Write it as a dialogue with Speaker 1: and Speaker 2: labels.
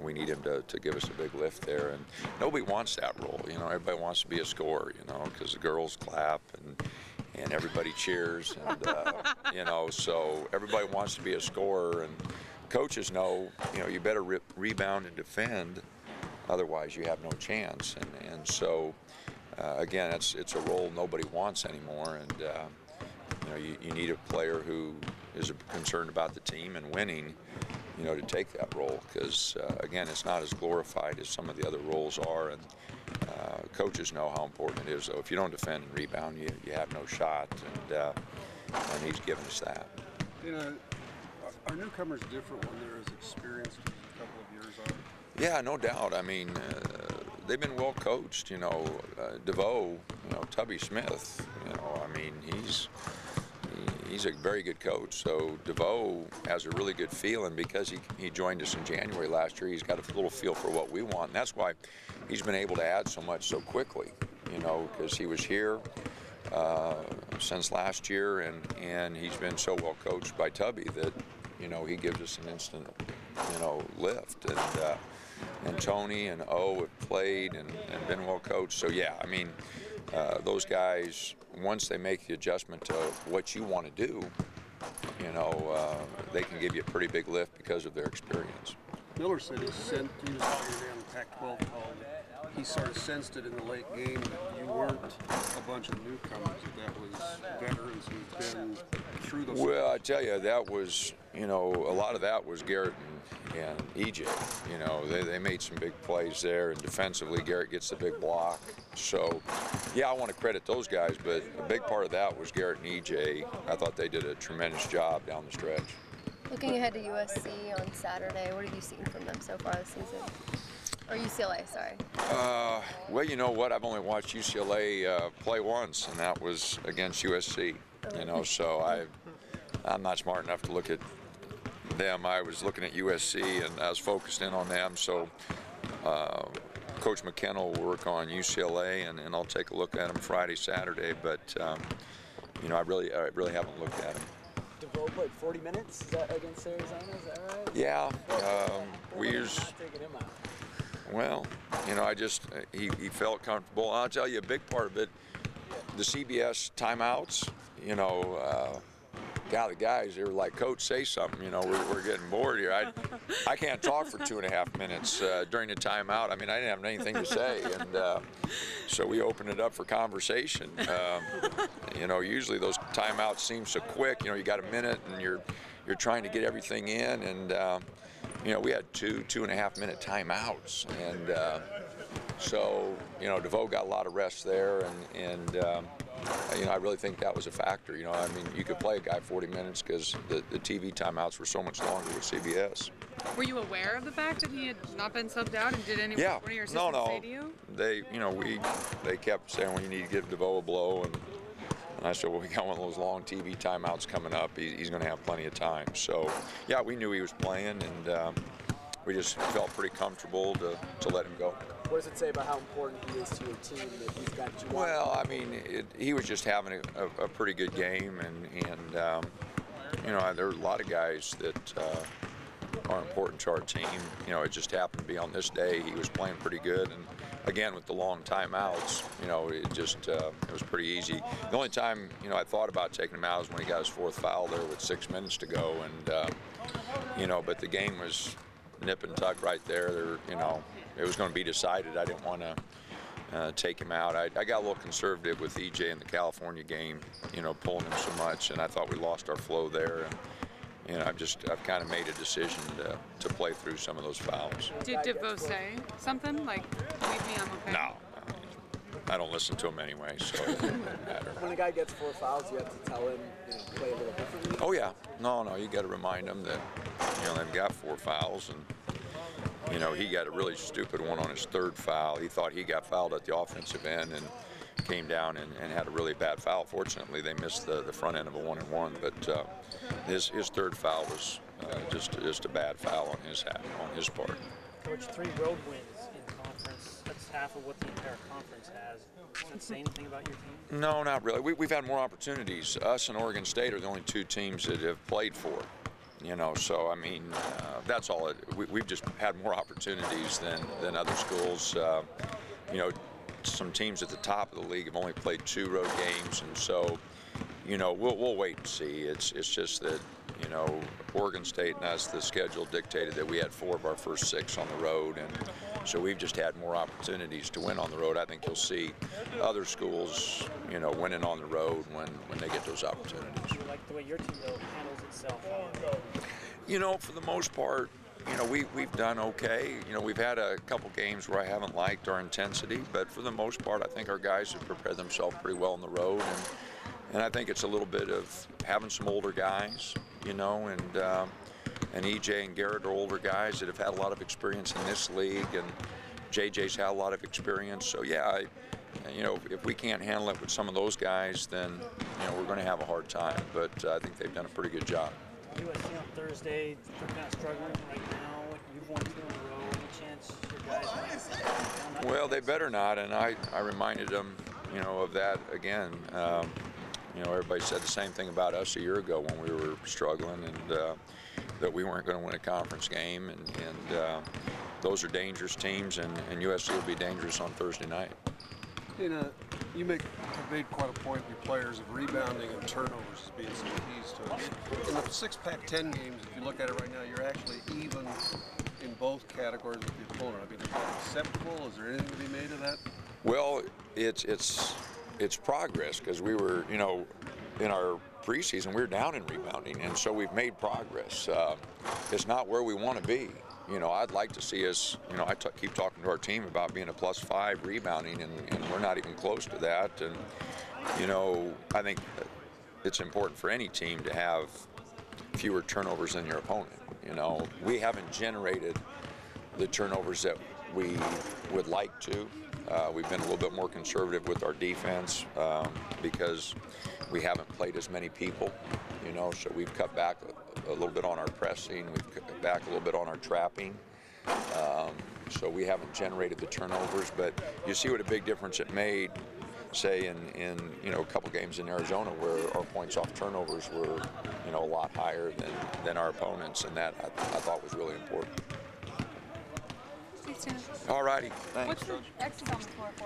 Speaker 1: We need him to give us a big lift there, and nobody wants that role. You know, everybody wants to be a scorer. You know, because the girls clap and everybody cheers, and you know, so everybody wants to be a scorer, and coaches know, you know, you better rebound and defend, otherwise you have no chance. And so again, it's a role nobody wants anymore, and you know, you need a player who is concerned about the team and winning, you know, to take that role, because again, it's not as glorified as some of the other roles are, and coaches know how important it is. Though if you don't defend and rebound, you have no shot, and he's given us that.
Speaker 2: You know, are newcomers different when they're as experienced as a couple of years are?
Speaker 1: Yeah, no doubt. I mean, they've been well coached. You know, DeVoe, you know, Tubby Smith. You know, I mean, he's a very good coach. So DeVoe has a really good feeling because he joined us in January last year. He's got a little feel for what we want, and that's why he's been able to add so much so quickly. You know, because he was here since last year, and he's been so well coached by Tubby that, you know, he gives us an instant, you know, lift. And Tony and O have played and been well coached. So yeah, I mean, those guys, once they make the adjustment to what you want to do, you know, they can give you a pretty big lift because of their experience.
Speaker 2: Miller said he was out here in the Pac-12 called. He sort of sensed it in the late game that you weren't a bunch of newcomers, that was veterans who've been through those.
Speaker 1: Well, I tell you, that was, you know, a lot of that was Garrett and EJ. You know, they made some big plays there, and defensively, Garrett gets the big block. So, yeah, I want to credit those guys, but a big part of that was Garrett and EJ. I thought they did a tremendous job down the stretch.
Speaker 3: Looking ahead to USC on Saturday, what have you seen from them so far this season? Or UCLA, sorry.
Speaker 1: Well, you know what? I've only watched UCLA play once, and that was against USC. You know, so I'm not smart enough to look at them. I was looking at USC, and I was focused in on them. So Coach McKenna will work on UCLA, and I'll take a look at them Friday, Saturday. But you know, I really haven't looked at them.
Speaker 4: DeVoe played 40 minutes against Arizona, is that right?
Speaker 1: Yeah, we used.
Speaker 4: Not taking him out.
Speaker 1: Well, you know, he felt comfortable. I'll tell you a big part of it, the CBS timeouts, you know, the guys, they were like, Coach, say something, you know, we're getting bored here. I can't talk for 2.5 minutes during the timeout. I mean, I didn't have anything to say, and so we opened it up for conversation. You know, usually those timeouts seem so quick, you know, you got a minute and you're trying to get everything in, and you know, we had 2.5 minute timeouts, and so, you know, DeVoe got a lot of rest there, and you know, I really think that was a factor. You know, I mean, you could play a guy 40 minutes because the TV timeouts were so much longer with CBS.
Speaker 5: Were you aware of the fact that he had not been subbed out, and did anyone, one of your assistants say to you?
Speaker 1: They, you know, they kept saying, well, you need to give DeVoe a blow, and I said, well, we got one of those long TV timeouts coming up. He's going to have plenty of time. So, yeah, we knew he was playing, and we just felt pretty comfortable to let him go.
Speaker 4: What does it say about how important he is to your team that he's got you?
Speaker 1: Well, I mean, he was just having a pretty good game, and you know, there are a lot of guys that are important to our team. You know, it just happened to be on this day he was playing pretty good, and again with the long timeouts, you know, it was pretty easy. The only time, you know, I thought about taking him out was when he got his 4th foul there with 6 minutes to go, and you know, but the game was nip and tuck right there. You know, it was going to be decided. I didn't want to take him out. I got a little conservative with EJ in the California game, you know, pulling him so much, and I thought we lost our flow there. And you know, I've kind of made a decision to play through some of those fouls.
Speaker 5: Did DeVoe say something like, leave me, I'm okay?
Speaker 1: No, I don't listen to him anyway, so it doesn't matter.
Speaker 4: When a guy gets 4 fouls, you have to tell him, you know, play a little differently?
Speaker 1: Oh yeah, no, you got to remind him that, you know, they've got 4 fouls, and you know, he got a really stupid one on his 3rd foul. He thought he got fouled at the offensive end, and came down and had a really bad foul. Fortunately, they missed the front end of a 1-and-1, but his 3rd foul was just a bad foul on his part.
Speaker 6: Coach, 3 road wins in conference. That's half of what the entire conference has. Does that say anything about your team?
Speaker 1: No, not really. We've had more opportunities. Us and Oregon State are the only 2 teams that have played 4. You know, so I mean, that's all. We've just had more opportunities than other schools. You know, some teams at the top of the league have only played 2 road games, and so, you know, we'll wait and see. It's just that, you know, Oregon State and us, the schedule dictated that we had 4 of our first 6 on the road, and so we've just had more opportunities to win on the road. I think you'll see other schools, you know, winning on the road when they get those opportunities.
Speaker 6: You like the way your team though handles itself?
Speaker 1: You know, for the most part, you know, we've done okay. You know, we've had a couple games where I haven't liked our intensity, but for the most part, I think our guys have prepared themselves pretty well on the road, and I think it's a little bit of having some older guys, you know, and EJ and Garrett are older guys that have had a lot of experience in this league, and JJ's had a lot of experience. So yeah, you know, if we can't handle it with some of those guys, then, you know, we're going to have a hard time. But I think they've done a pretty good job.
Speaker 6: USC on Thursday, they're kind of struggling right now. You've won 2 in a row. Any chance your guys might?
Speaker 1: Well, they better not, and I reminded them, you know, of that again. You know, everybody said the same thing about us a year ago when we were struggling, and that we weren't going to win a conference game, and those are dangerous teams, and USC will be dangerous on Thursday night.
Speaker 2: Dana, you have made quite a point, your players, of rebounding and turnovers as being some keys to it. In the 6 Pac-10 games, if you look at it right now, you're actually even in both categories with the opponent. I mean, is that acceptable? Is there anything to be made of that?
Speaker 1: Well, it's progress, because we were, you know, in our preseason, we were down in rebounding, and so we've made progress. It's not where we want to be. You know, I'd like to see us, you know, keep talking to our team about being a +5 rebounding, and we're not even close to that. And, you know, I think it's important for any team to have fewer turnovers than your opponent. You know, we haven't generated the turnovers that we would like to. We've been a little bit more conservative with our defense because we haven't played as many people, you know, so we've cut back a little bit on our pressing, we've cut back a little bit on our trapping. So we haven't generated the turnovers, but you see what a big difference it made, say in you know, a couple games in Arizona where our points off turnovers were, you know, a lot higher than our opponents, and that I thought was really important.
Speaker 5: Thanks, Dana.
Speaker 1: All righty, thanks.
Speaker 5: What's the X's on the floor for?